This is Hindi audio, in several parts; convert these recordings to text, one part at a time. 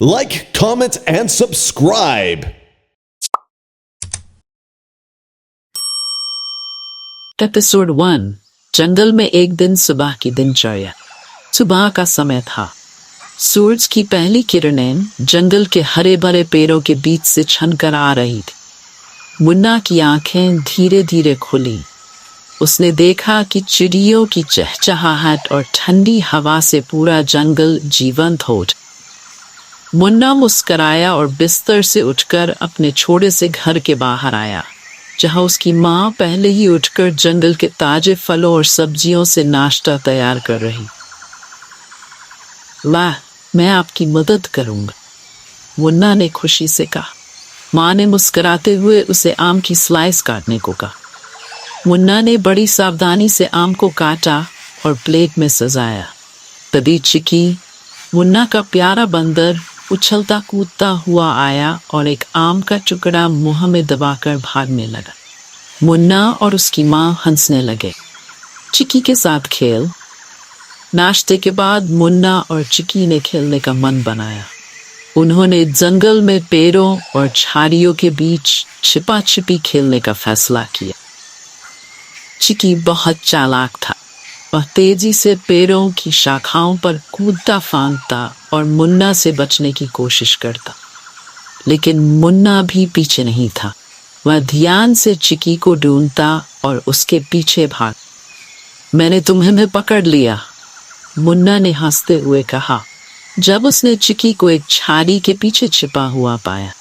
Like, comment, and subscribe. Episode 1। जंगल में एक दिन सुबह की दिनचर्या। सुबह का समय था। सूरज की पहली किरणें जंगल के हरे भरे पेड़ों के बीच से छनकर आ रही थी। मुन्ना की आंखें धीरे धीरे खुली। उसने देखा कि चिड़ियों की चहचहाहट और ठंडी हवा से पूरा जंगल जीवंत हो उठा। मुन्ना मुस्कराया और बिस्तर से उठकर अपने छोटे से घर के बाहर आया, जहां उसकी माँ पहले ही उठकर जंगल के ताजे फलों और सब्जियों से नाश्ता तैयार कर रही। ला, मैं आपकी मदद करूंगा, मुन्ना ने खुशी से कहा। माँ ने मुस्कुराते हुए उसे आम की स्लाइस काटने को कहा। मुन्ना ने बड़ी सावधानी से आम को काटा और प्लेट में सजाया। तभी चिकी, मुन्ना का प्यारा बंदर, उछलता कूदता हुआ आया और एक आम का टुकड़ा मुंह में दबाकर भागने लगा। मुन्ना और उसकी माँ हंसने लगे। चिकी के साथ खेल। नाश्ते के बाद मुन्ना और चिकी ने खेलने का मन बनाया। उन्होंने जंगल में पेड़ों और झाड़ियों के बीच छिपा छिपी खेलने का फैसला किया। चिकी बहुत चालाक था। वह तेजी से पेड़ों की शाखाओं पर कूदता फांदता और मुन्ना से बचने की कोशिश करता, लेकिन मुन्ना भी पीछे नहीं था। वह ध्यान से चिकी को ढूंढता और उसके पीछे भाग। मैंने तुम्हें पकड़ लिया, मुन्ना ने हंसते हुए कहा, जब उसने चिकी को एक झाड़ी के पीछे छिपा हुआ पाया।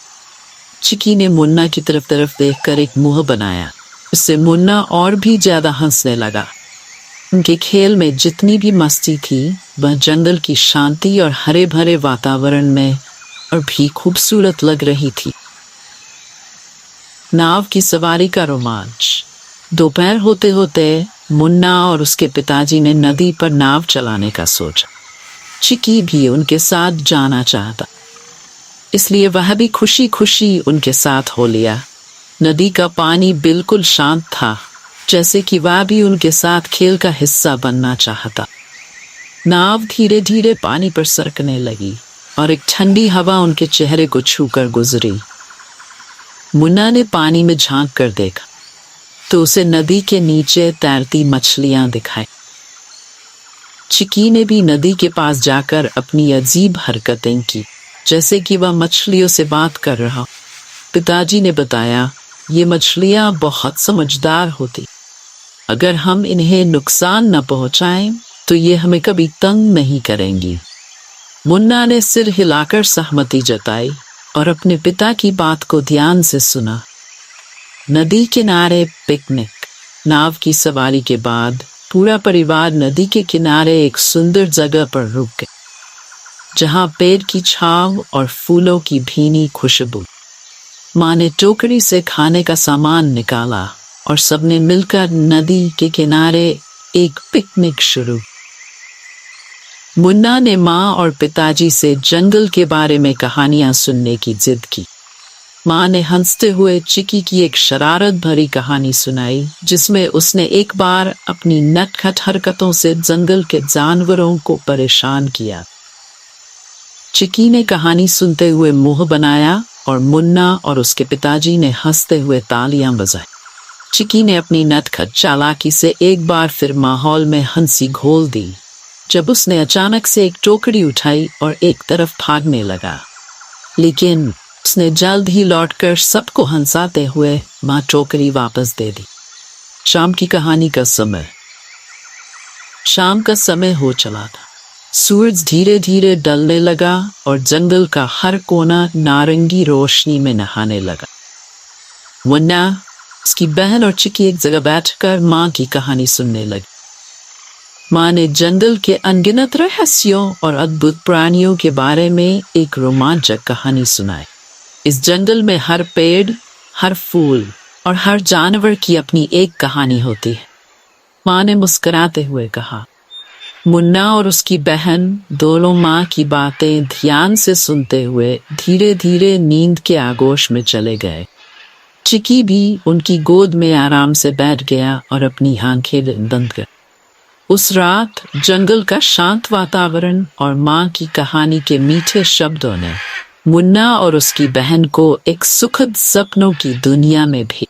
चिकी ने मुन्ना की तरफ देखकर एक मुंह बनाया। इससे मुन्ना और भी ज्यादा हंसने लगा। उनके खेल में जितनी भी मस्ती थी, वह जंगल की शांति और हरे भरे वातावरण में और भी खूबसूरत लग रही थी। नाव की सवारी का रोमांच। दोपहर होते होते मुन्ना और उसके पिताजी ने नदी पर नाव चलाने का सोचा। चिकी भी उनके साथ जाना चाहता, इसलिए वह भी खुशी खुशी उनके साथ हो लिया। नदी का पानी बिल्कुल शांत था, जैसे कि वह भी उनके साथ खेल का हिस्सा बनना चाहता। नाव धीरे धीरे पानी पर सरकने लगी और एक ठंडी हवा उनके चेहरे को छूकर गुजरी। मुन्ना ने पानी में झांक कर देखा तो उसे नदी के नीचे तैरती मछलियां दिखाई। चिकी ने भी नदी के पास जाकर अपनी अजीब हरकतें की, जैसे कि वह मछलियों से बात कर रहा। पिताजी ने बताया, ये मछलियां बहुत समझदार होती। अगर हम इन्हें नुकसान न पहुंचाएं तो ये हमें कभी तंग नहीं करेंगी। मुन्ना ने सिर हिलाकर सहमति जताई और अपने पिता की बात को ध्यान से सुना। नदी किनारे पिकनिक। नाव की सवारी के बाद पूरा परिवार नदी के किनारे एक सुंदर जगह पर रुक गए, जहां पेड़ की छांव और फूलों की भीनी खुशबू। माँ ने टोकरी से खाने का सामान निकाला और सबने मिलकर नदी के किनारे एक पिकनिक शुरू। मुन्ना ने माँ और पिताजी से जंगल के बारे में कहानियां सुनने की जिद की। माँ ने हंसते हुए चिकी की एक शरारत भरी कहानी सुनाई, जिसमें उसने एक बार अपनी नटखट हरकतों से जंगल के जानवरों को परेशान किया। चिकी ने कहानी सुनते हुए मुंह बनाया और मुन्ना और उसके पिताजी ने हंसते हुए तालियां बजाई। चिकी ने अपनी नटखट चालाकी से एक बार फिर माहौल में हंसी घोल दी, जब उसने अचानक से एक टोकरी उठाई और एक तरफ भागने लगा। लेकिन उसने जल्द ही लौटकर सबको हंसाते हुए माँ टोकरी वापस दे दी। शाम की कहानी का समय। शाम का समय हो चला था। सूरज धीरे धीरे ढलने लगा और जंगल का हर कोना नारंगी रोशनी में नहाने लगा। मुन्ना, उसकी बहन और चिकी एक जगह बैठकर माँ की कहानी सुनने लगी। माँ ने जंगल के अनगिनत रहस्यों और अद्भुत प्राणियों के बारे में एक रोमांचक कहानी सुनाई। इस जंगल में हर पेड़, हर फूल और हर जानवर की अपनी एक कहानी होती है। माँ ने मुस्कुराते हुए कहा। मुन्ना और उसकी बहन दोनों माँ की बातें ध्यान से सुनते हुए धीरे धीरे नींद के आगोश में चले गए। चिकी भी उनकी गोद में आराम से बैठ गया और अपनी आंखें बंद कर। उस रात जंगल का शांत वातावरण और माँ की कहानी के मीठे शब्दों ने मुन्ना और उसकी बहन को एक सुखद सपनों की दुनिया में भी